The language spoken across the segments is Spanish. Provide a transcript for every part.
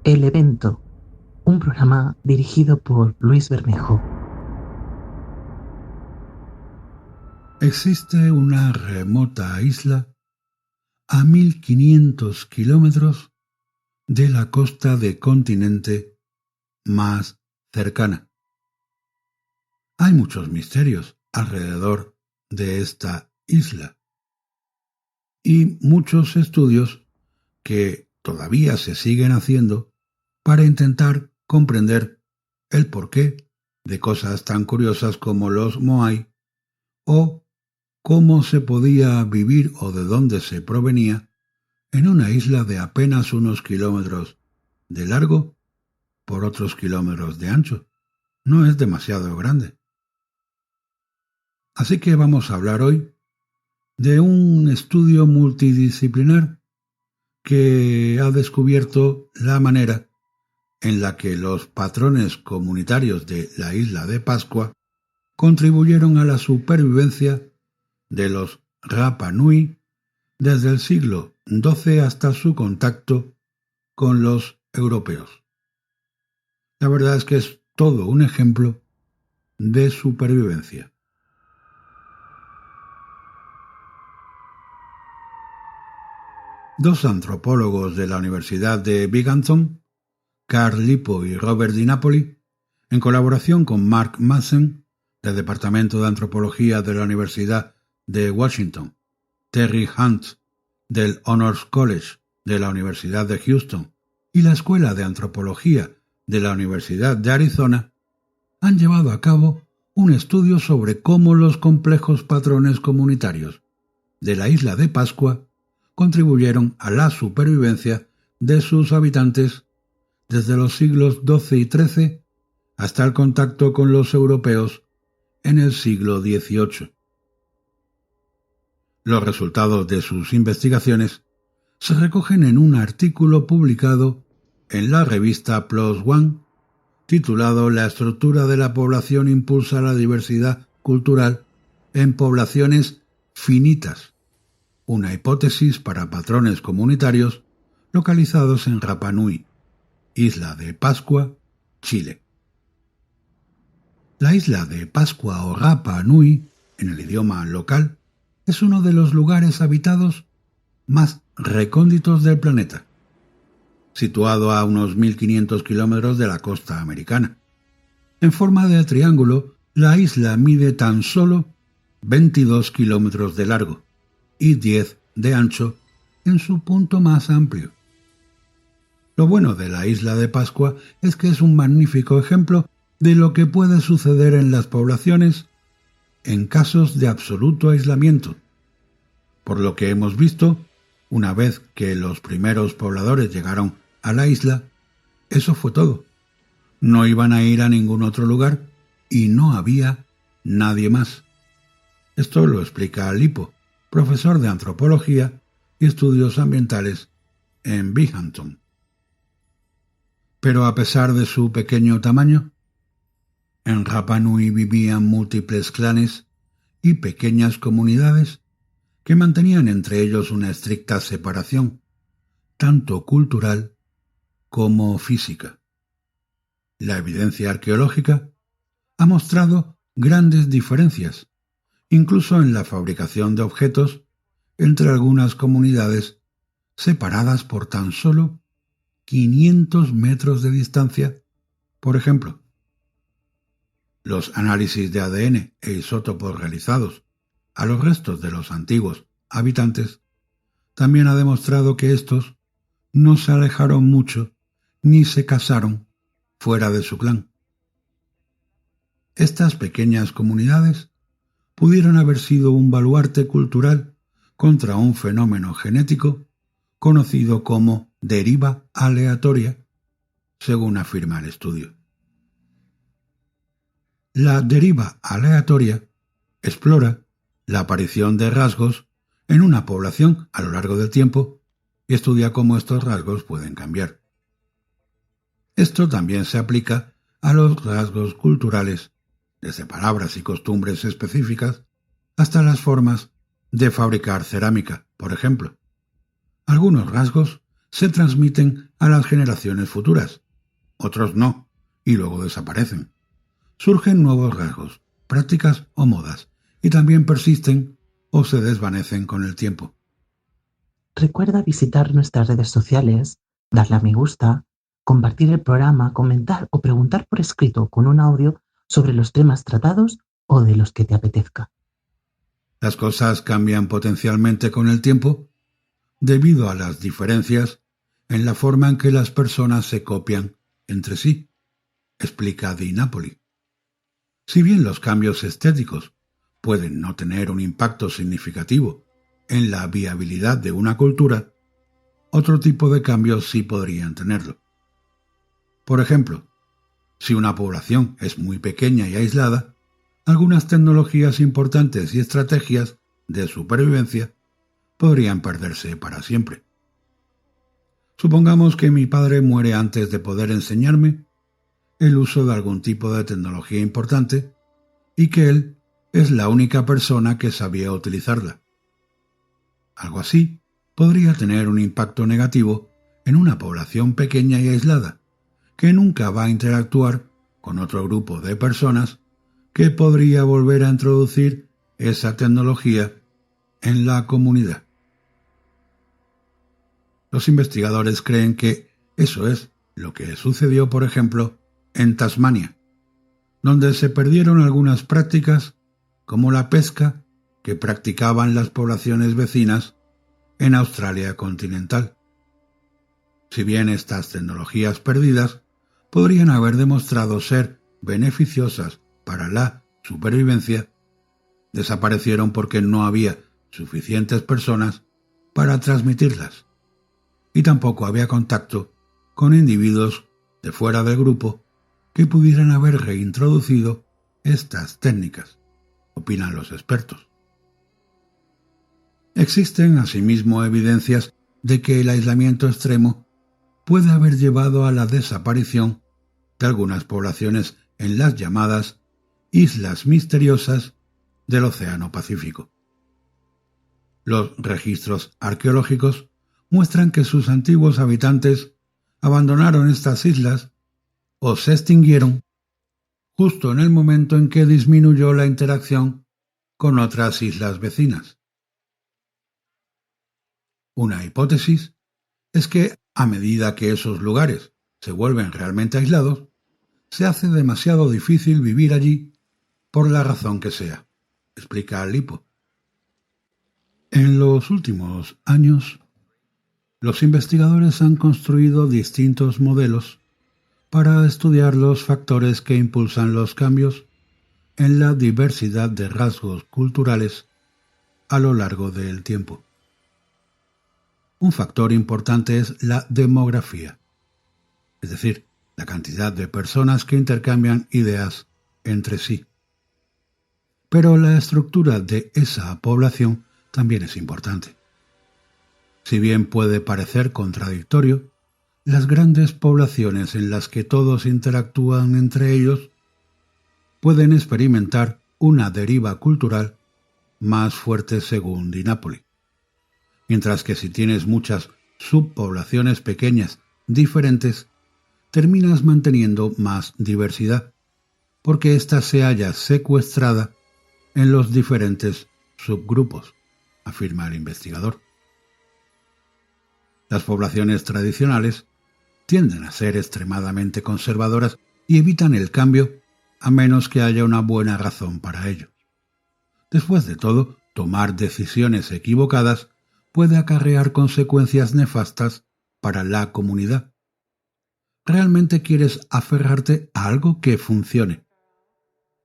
El evento, un programa dirigido por Luis Bermejo. Existe una remota isla a 1500 kilómetros de la costa del continente más cercana. Hay muchos misterios alrededor de esta isla y muchos estudios que todavía se siguen haciendo para intentar comprender el porqué de cosas tan curiosas como los Moai o cómo se podía vivir o de dónde se provenía en una isla de apenas unos kilómetros de largo por otros kilómetros de ancho. No es demasiado grande. Así que vamos a hablar hoy de un estudio multidisciplinar que ha descubierto la manera en la que los patrones comunitarios de la isla de Pascua contribuyeron a la supervivencia de los Rapa Nui desde el siglo XII hasta su contacto con los europeos. La verdad es que es todo un ejemplo de supervivencia. Dos antropólogos de la Universidad de Binghamton, Carl Lippo y Robert Di Napoli, en colaboración con Mark Madsen, del Departamento de Antropología de la Universidad de Washington, Terry Hunt, del Honors College de la Universidad de Houston y la Escuela de Antropología de la Universidad de Arizona, han llevado a cabo un estudio sobre cómo los complejos patrones comunitarios de la isla de Pascua contribuyeron a la supervivencia de sus habitantes desde los siglos XII y XIII hasta el contacto con los europeos en el siglo XVIII. Los resultados de sus investigaciones se recogen en un artículo publicado en la revista PLOS ONE, titulado La estructura de la población impulsa la diversidad cultural en poblaciones finitas, una hipótesis para patrones comunitarios localizados en Rapa Nui, Isla de Pascua, Chile. La isla de Pascua o Rapa Nui, en el idioma local, es uno de los lugares habitados más recónditos del planeta, situado a unos 1500 kilómetros de la costa americana. En forma de triángulo, la isla mide tan solo 22 kilómetros de largo y 10 de ancho en su punto más amplio. Lo bueno de la isla de Pascua es que es un magnífico ejemplo de lo que puede suceder en las poblaciones en casos de absoluto aislamiento. Por lo que hemos visto, una vez que los primeros pobladores llegaron a la isla, eso fue todo. No iban a ir a ningún otro lugar y no había nadie más. Esto lo explica Lippo, profesor de antropología y estudios ambientales en Binghamton. Pero a pesar de su pequeño tamaño, en Rapa Nui vivían múltiples clanes y pequeñas comunidades que mantenían entre ellos una estricta separación, tanto cultural como física. La evidencia arqueológica ha mostrado grandes diferencias, incluso en la fabricación de objetos entre algunas comunidades separadas por tan solo 500 metros de distancia, por ejemplo. Los análisis de ADN e isótopos realizados a los restos de los antiguos habitantes también ha demostrado que estos no se alejaron mucho ni se casaron fuera de su clan. Estas pequeñas comunidades pudieron haber sido un baluarte cultural contra un fenómeno genético conocido como deriva aleatoria, según afirma el estudio. La deriva aleatoria explora la aparición de rasgos en una población a lo largo del tiempo y estudia cómo estos rasgos pueden cambiar. Esto también se aplica a los rasgos culturales, desde palabras y costumbres específicas hasta las formas de fabricar cerámica, por ejemplo. Algunos rasgos se transmiten a las generaciones futuras, otros no, y luego desaparecen. Surgen nuevos rasgos, prácticas o modas, y también persisten o se desvanecen con el tiempo. Recuerda visitar nuestras redes sociales, darle a me gusta, compartir el programa, comentar o preguntar por escrito con un audio sobre los temas tratados o de los que te apetezca. Las cosas cambian potencialmente con el tiempo debido a las diferencias en la forma en que las personas se copian entre sí, explica Di Napoli. Si bien los cambios estéticos pueden no tener un impacto significativo en la viabilidad de una cultura, otro tipo de cambios sí podrían tenerlo. Por ejemplo, si una población es muy pequeña y aislada, algunas tecnologías importantes y estrategias de supervivencia podrían perderse para siempre. Supongamos que mi padre muere antes de poder enseñarme el uso de algún tipo de tecnología importante y que él es la única persona que sabía utilizarla. Algo así podría tener un impacto negativo en una población pequeña y aislada, que nunca va a interactuar con otro grupo de personas que podría volver a introducir esa tecnología en la comunidad. Los investigadores creen que eso es lo que sucedió, por ejemplo, en Tasmania, donde se perdieron algunas prácticas como la pesca que practicaban las poblaciones vecinas en Australia continental. Si bien estas tecnologías perdidas podrían haber demostrado ser beneficiosas para la supervivencia, desaparecieron porque no había suficientes personas para transmitirlas, y tampoco había contacto con individuos de fuera del grupo que pudieran haber reintroducido estas técnicas, opinan los expertos. Existen asimismo evidencias de que el aislamiento extremo puede haber llevado a la desaparición de algunas poblaciones en las llamadas islas misteriosas del Océano Pacífico. Los registros arqueológicos muestran que sus antiguos habitantes abandonaron estas islas o se extinguieron justo en el momento en que disminuyó la interacción con otras islas vecinas. Una hipótesis es que, a medida que esos lugares se vuelven realmente aislados, se hace demasiado difícil vivir allí por la razón que sea, explica Lipo. En los últimos años, los investigadores han construido distintos modelos para estudiar los factores que impulsan los cambios en la diversidad de rasgos culturales a lo largo del tiempo. Un factor importante es la demografía, es decir, la cantidad de personas que intercambian ideas entre sí. Pero la estructura de esa población también es importante. Si bien puede parecer contradictorio, las grandes poblaciones en las que todos interactúan entre ellos pueden experimentar una deriva cultural más fuerte según Di Napoli. Mientras que si tienes muchas subpoblaciones pequeñas diferentes, terminas manteniendo más diversidad, porque ésta se halla secuestrada en los diferentes subgrupos, afirma el investigador. Las poblaciones tradicionales tienden a ser extremadamente conservadoras y evitan el cambio a menos que haya una buena razón para ello. Después de todo, tomar decisiones equivocadas puede acarrear consecuencias nefastas para la comunidad. ¿Realmente quieres aferrarte a algo que funcione?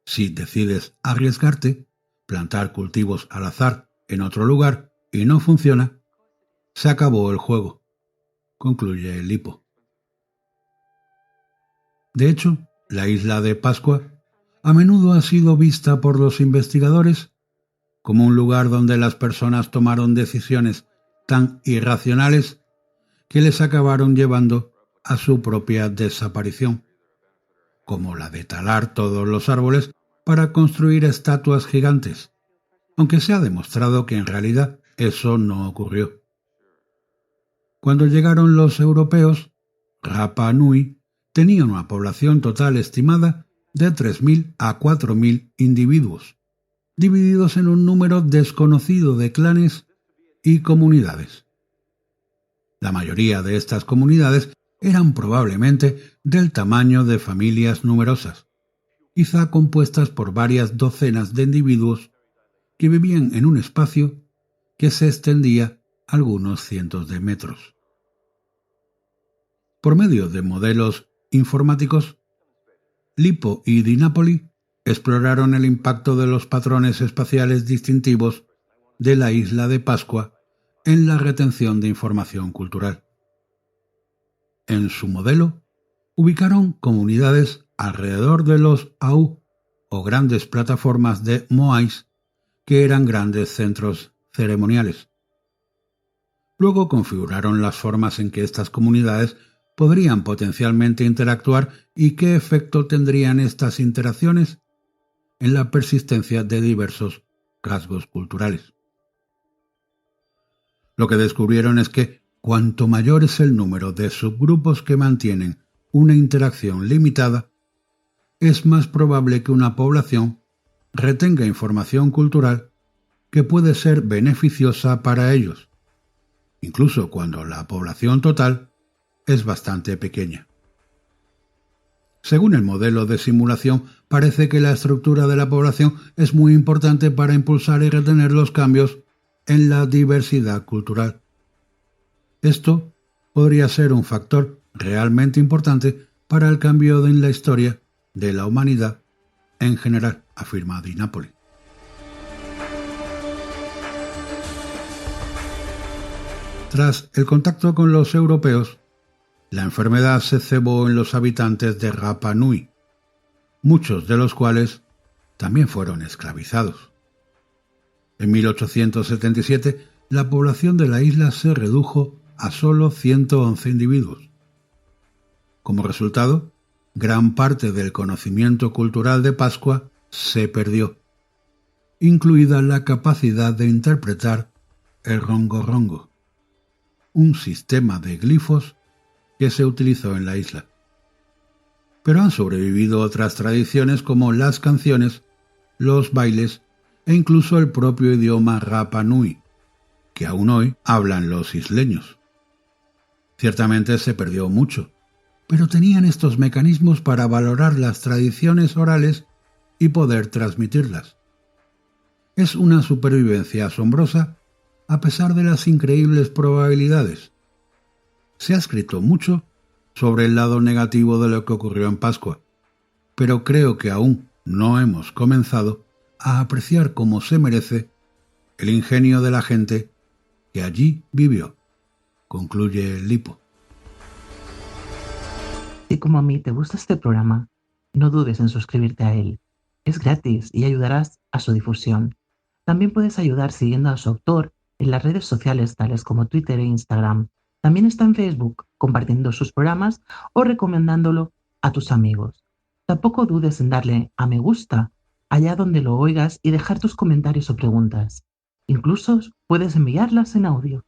Si decides arriesgarte, plantar cultivos al azar en otro lugar y no funciona, se acabó el juego, concluye Lipo. De hecho, la isla de Pascua a menudo ha sido vista por los investigadores como un lugar donde las personas tomaron decisiones tan irracionales que les acabaron llevando a su propia desaparición, como la de talar todos los árboles para construir estatuas gigantes, aunque se ha demostrado que en realidad eso no ocurrió. Cuando llegaron los europeos, Rapa Nui tenía una población total estimada de 3.000 a 4.000 individuos, divididos en un número desconocido de clanes y comunidades. La mayoría de estas comunidades eran probablemente del tamaño de familias numerosas, quizá compuestas por varias docenas de individuos que vivían en un espacio que se extendía algunos cientos de metros. Por medio de modelos informáticos, Lippo y Di Napoli exploraron el impacto de los patrones espaciales distintivos de la isla de Pascua en la retención de información cultural. En su modelo, ubicaron comunidades alrededor de los AU o grandes plataformas de moais que eran grandes centros ceremoniales. Luego configuraron las formas en que estas comunidades podrían potencialmente interactuar y qué efecto tendrían estas interacciones en la persistencia de diversos rasgos culturales. Lo que descubrieron es que cuanto mayor es el número de subgrupos que mantienen una interacción limitada, es más probable que una población retenga información cultural que puede ser beneficiosa para ellos, incluso cuando la población total es bastante pequeña. Según el modelo de simulación, parece que la estructura de la población es muy importante para impulsar y retener los cambios en la diversidad cultural. Esto podría ser un factor realmente importante para el cambio en la historia de la humanidad en general, afirma Di Napoli. Tras el contacto con los europeos, la enfermedad se cebó en los habitantes de Rapa Nui, muchos de los cuales también fueron esclavizados. En 1877, la población de la isla se redujo a solo 111 individuos. Como resultado, gran parte del conocimiento cultural de Pascua se perdió, incluida la capacidad de interpretar el rongo-rongo, un sistema de glifos que se utilizó en la isla. Pero han sobrevivido otras tradiciones como las canciones, los bailes e incluso el propio idioma Rapa Nui, que aún hoy hablan los isleños. Ciertamente se perdió mucho, pero tenían estos mecanismos para valorar las tradiciones orales y poder transmitirlas. Es una supervivencia asombrosa a pesar de las increíbles probabilidades. Se ha escrito mucho sobre el lado negativo de lo que ocurrió en Pascua, pero creo que aún no hemos comenzado a apreciar como se merece el ingenio de la gente que allí vivió, concluye Lippo. Si como a mí te gusta este programa, no dudes en suscribirte a él. Es gratis y ayudarás a su difusión. También puedes ayudar siguiendo a su autor en las redes sociales tales como Twitter e Instagram. También está en Facebook, compartiendo sus programas o recomendándolo a tus amigos. Tampoco dudes en darle a me gusta allá donde lo oigas y dejar tus comentarios o preguntas. Incluso puedes enviarlas en audio.